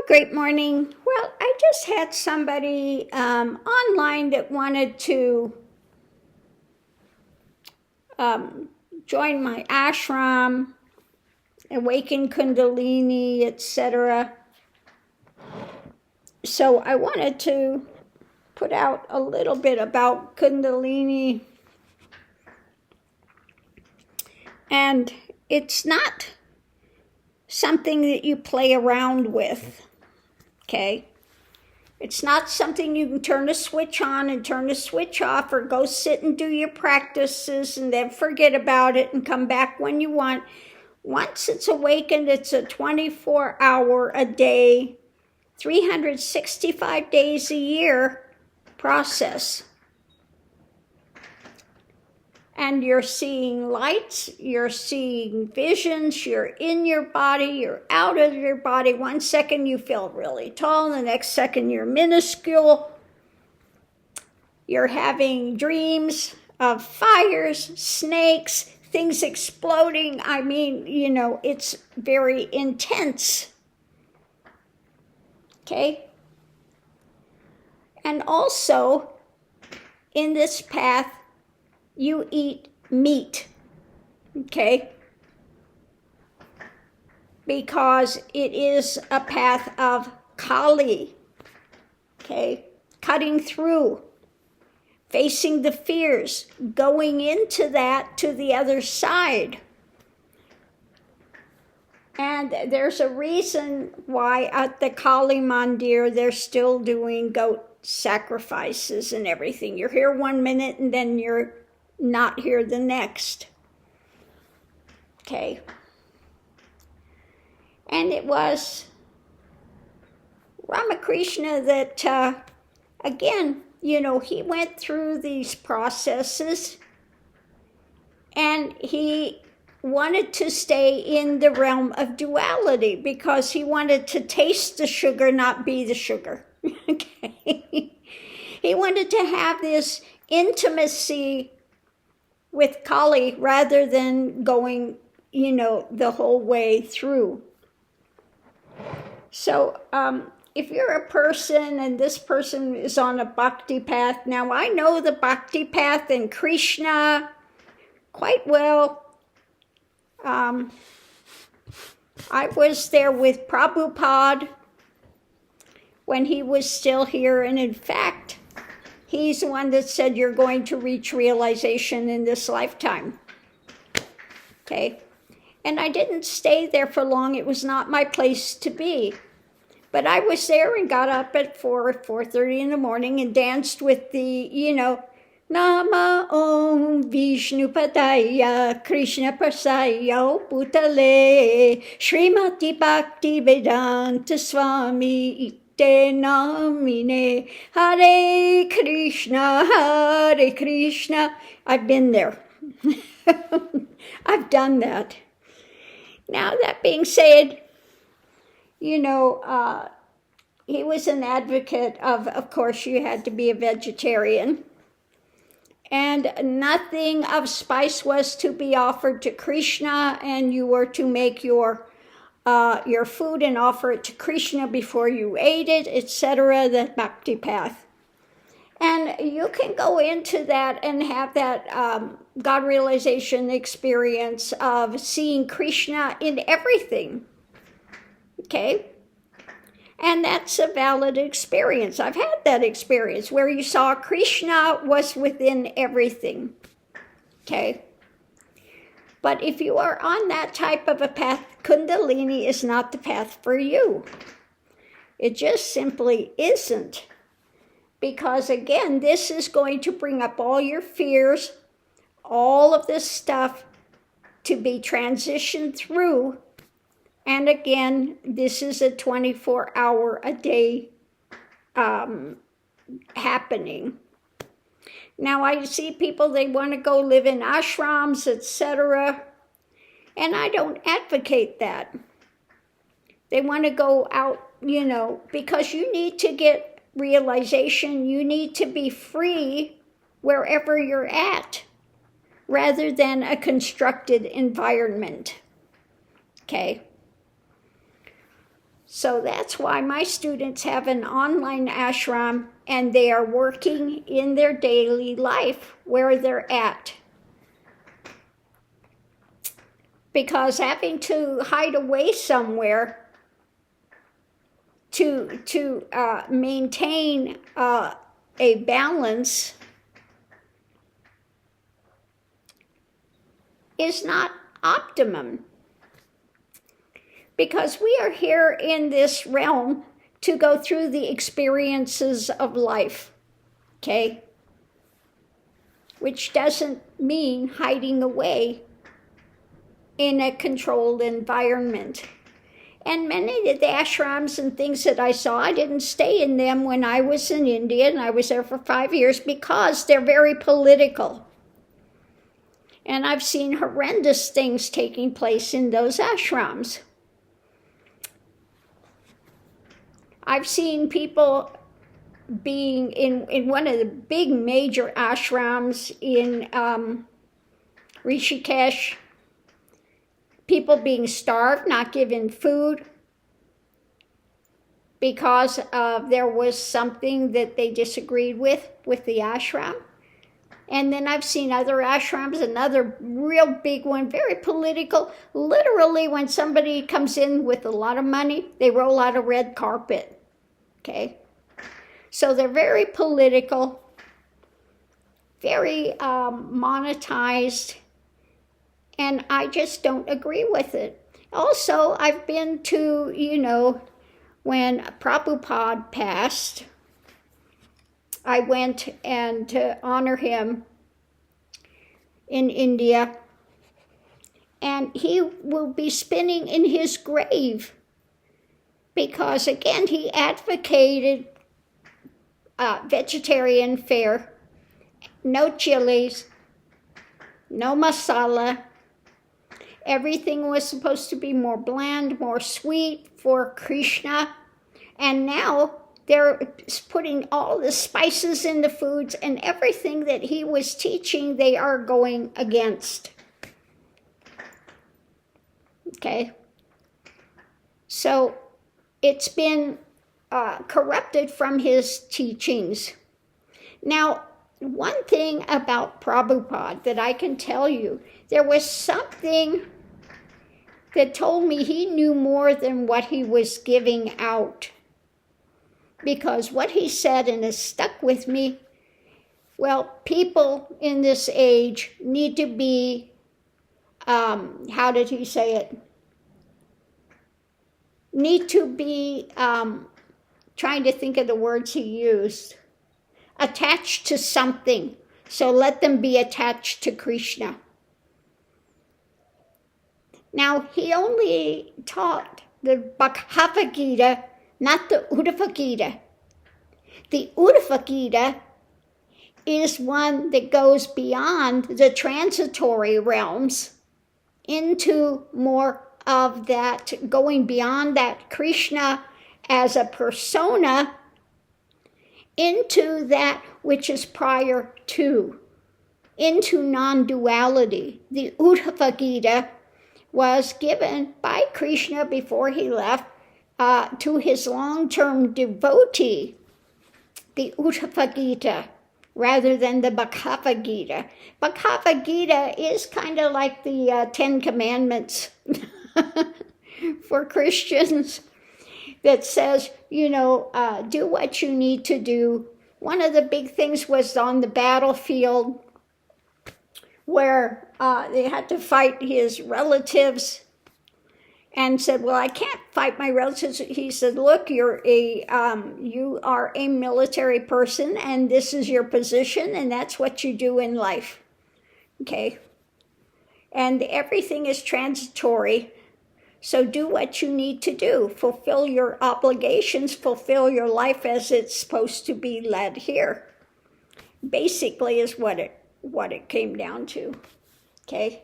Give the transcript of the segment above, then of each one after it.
Great morning. Well, I just had somebody online that wanted to join my ashram, awaken Kundalini, etc. So I wanted to put out a little bit about Kundalini. And it's not something that you play around with, okay? It's not something you can turn a switch on and turn a switch off, or go sit and do your practices and then forget about it and come back when you want. Once it's awakened, it's a 24-hour a day, 365 days a year process. And you're seeing lights, you're seeing visions, you're in your body, you're out of your body. 1 second you feel really tall, the next second you're minuscule. You're having dreams of fires, snakes, things exploding. I mean, it's very intense. Okay? And also, in this path, you eat meat, okay? Because it is a path of Kali, okay? Cutting through, facing the fears, going into that to the other side. And there's a reason why at the Kali Mandir they're still doing goat sacrifices and everything. You're here 1 minute and then you're not here the next. Okay. And it was Ramakrishna that, again, he went through these processes and he wanted to stay in the realm of duality because he wanted to taste the sugar, not be the sugar. Okay. He wanted to have this intimacy with Kali rather than going, the whole way through. So if you're a person and this person is on a Bhakti path, now I know the Bhakti path and Krishna quite well. I was there with Prabhupada when he was still here, and in fact, he's the one that said you're going to reach realization in this lifetime. Okay? And I didn't stay there for long. It was not my place to be. But I was there and got up at 4:30 in the morning and danced with the, Nama Om Vishnu Padaya Krishna Prasaya Putale Srimati Bhakti Vedanta Swami Namine Hare Krishna. I've been there. I've done that. Now, that being said, he was an advocate of course, you had to be a vegetarian. And nothing of spice was to be offered to Krishna, and you were to make your food and offer it to Krishna before you ate it, etc., the Bhakti path. And you can go into that and have that God realization experience of seeing Krishna in everything, okay? And that's a valid experience. I've had that experience where you saw Krishna was within everything, okay? But if you are on that type of a path, Kundalini is not the path for you. It just simply isn't. Because again, this is going to bring up all your fears, all of this stuff to be transitioned through. And again, this is a 24-hour a day happening. Now, I see people, they want to go live in ashrams, etc. And I don't advocate that. They want to go out, because you need to get realization, you need to be free wherever you're at, rather than a constructed environment. Okay? So that's why my students have an online ashram, and they are working in their daily life where they're at. Because having to hide away somewhere to maintain a balance is not optimum. Because we are here in this realm to go through the experiences of life, okay? Which doesn't mean hiding away in a controlled environment. And many of the ashrams and things that I saw, I didn't stay in them when I was in India, and I was there for 5 years because they're very political. And I've seen horrendous things taking place in those ashrams. I've seen people being in one of the big major ashrams in Rishikesh, people being starved, not given food because there was something that they disagreed with the ashram. And then I've seen other ashrams, another real big one, very political. Literally, when somebody comes in with a lot of money, they roll out a red carpet. Okay, so they're very political, very monetized, and I just don't agree with it. Also, I've been to, when Prabhupada passed, I went and to honor him in India, and he will be spinning in his grave. Because, again, he advocated vegetarian fare, no chilies, no masala. Everything was supposed to be more bland, more sweet for Krishna. And now they're putting all the spices in the foods, and everything that he was teaching, they are going against. Okay? So it's been corrupted from his teachings. Now, one thing about Prabhupada that I can tell you, there was something that told me he knew more than what he was giving out. Because what he said, and has stuck with me, well, people in this age need to be, how did he say it? Need to be, trying to think of the words he used, attached to something. So let them be attached to Krishna. Now, he only taught the Bhagavad Gita, not the Uddhava Gita. The Uddhava Gita is one that goes beyond the transitory realms into more of that, going beyond that Krishna as a persona into that which is prior to, into non-duality. The Uddhava Gita was given by Krishna before he left to his long-term devotee, the Uddhava Gita, rather than the Bhagavad Gita. Bhagavad Gita is kind of like the 10 Commandments for Christians that says, do what you need to do. One of the big things was on the battlefield where they had to fight his relatives and said, well, I can't fight my relatives. He said, look, you are a military person, and this is your position, and that's what you do in life. Okay? And everything is transitory. So do what you need to do. Fulfill your obligations, fulfill your life as it's supposed to be led here. Basically is what it came down to. Okay?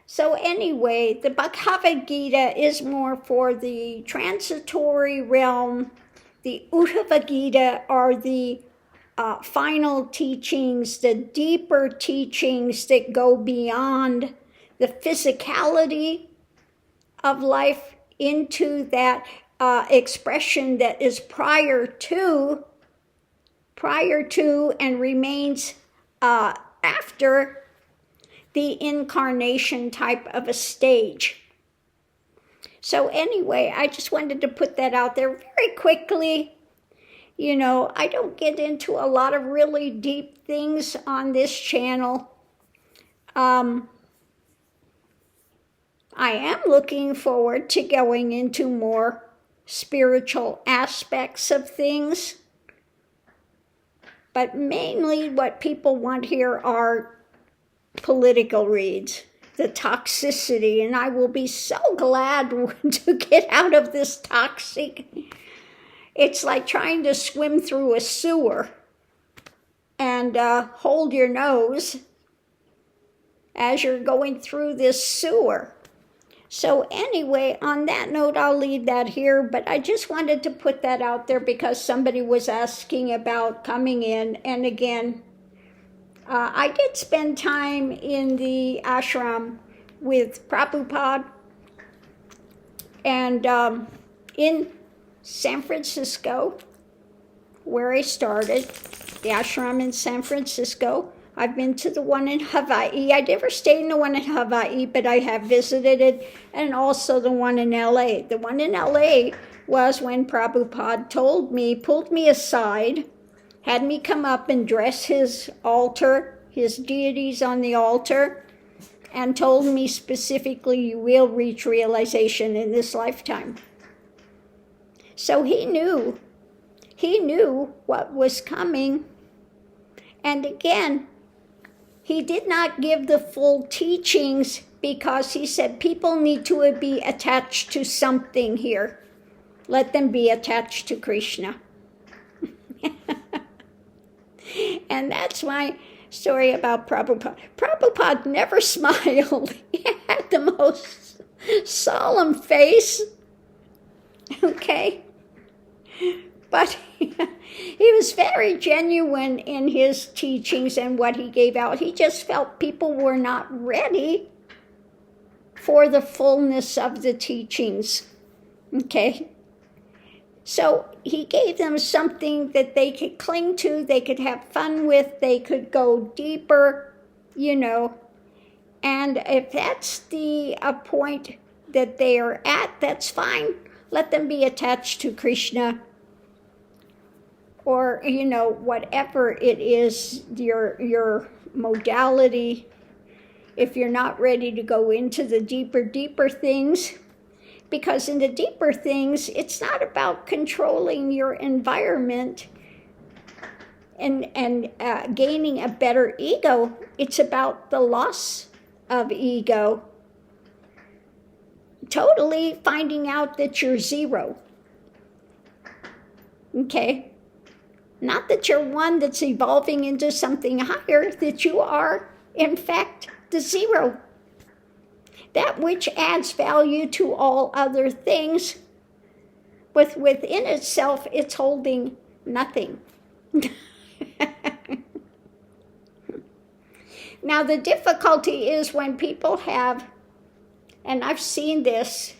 So anyway, the Bhagavad Gita is more for the transitory realm. The Uddhava Gita are the final teachings, the deeper teachings that go beyond the physicality of life into that expression that is prior to and remains after the incarnation type of a stage. So anyway, I just wanted to put that out there very quickly. You know, I don't get into a lot of really deep things on this channel. I am looking forward to going into more spiritual aspects of things. But mainly what people want here are political reads, the toxicity, and I will be so glad to get out of this toxic. It's like trying to swim through a sewer and hold your nose as you're going through this sewer. So anyway, on that note, I'll leave that here, but I just wanted to put that out there because somebody was asking about coming in. And again, I did spend time in the ashram with Prabhupada and in San Francisco, where I started, the ashram in San Francisco. I've been to the one in Hawaii. I never stayed in the one in Hawaii, but I have visited it, and also the one in LA. The one in LA was when Prabhupada pulled me aside, had me come up and dress his altar, his deities on the altar, and told me specifically, you will reach realization in this lifetime. So he knew what was coming. And again, he did not give the full teachings because he said people need to be attached to something here. Let them be attached to Krishna. And that's my story about Prabhupada. Prabhupada never smiled. He had the most solemn face. Okay? But he was very genuine in his teachings and what he gave out. He just felt people were not ready for the fullness of the teachings. Okay? So he gave them something that they could cling to, they could have fun with, they could go deeper, you know. And if that's the point that they are at, that's fine. Let them be attached to Krishna. Or, you know, whatever it is, your modality. If you're not ready to go into the deeper things, because in the deeper things, it's not about controlling your environment and gaining a better ego. It's about the loss of ego. Totally finding out that you're zero. Okay? Not that you're one that's evolving into something higher, that you are, in fact, the zero. That which adds value to all other things, but within itself, it's holding nothing. Now, the difficulty is when people have, and I've seen this,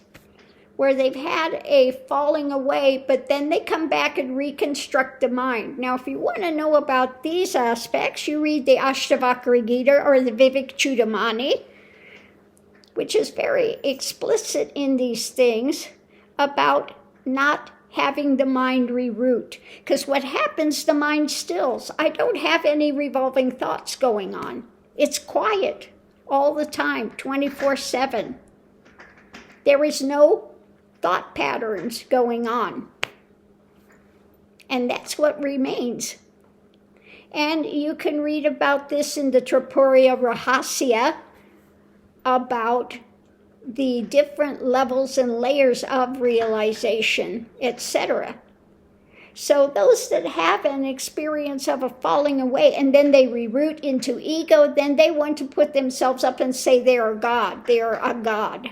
where they've had a falling away, but then they come back and reconstruct the mind. Now, if you want to know about these aspects, you read the Ashtavakra Gita or the Vivek Chudamani, which is very explicit in these things about not having the mind reroute. Because what happens, the mind stills. I don't have any revolving thoughts going on. It's quiet all the time, 24/7. There is no thought patterns going on. And that's what remains. And you can read about this in the Tripurya Rahasya, about the different levels and layers of realization, etc. So those that have an experience of a falling away and then they reroute into ego, then they want to put themselves up and say they are God, they are a God.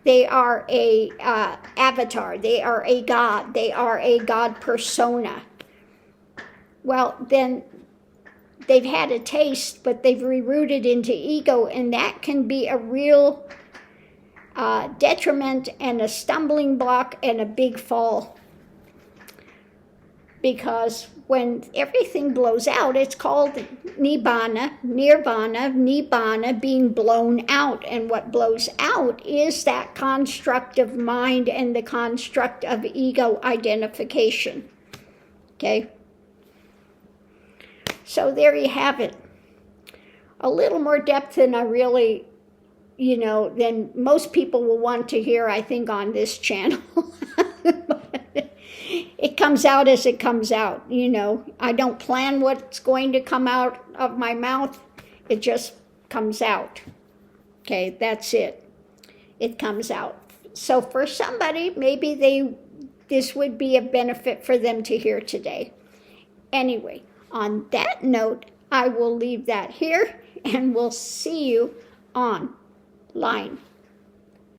They are a avatar, they are a God, they are a God persona. Well, then they've had a taste, but they've rerouted into ego, and that can be a real detriment and a stumbling block and a big fall. Because when everything blows out, it's called nirvana, being blown out. And what blows out is that construct of mind and the construct of ego identification. Okay? So there you have it. A little more depth than I really, than most people will want to hear, I think, on this channel. It comes out as it comes out, I don't plan what's going to come out of my mouth. It just comes out. Okay, that's it. It comes out. So for somebody, maybe this would be a benefit for them to hear today. Anyway, on that note, I will leave that here, and we'll see you online.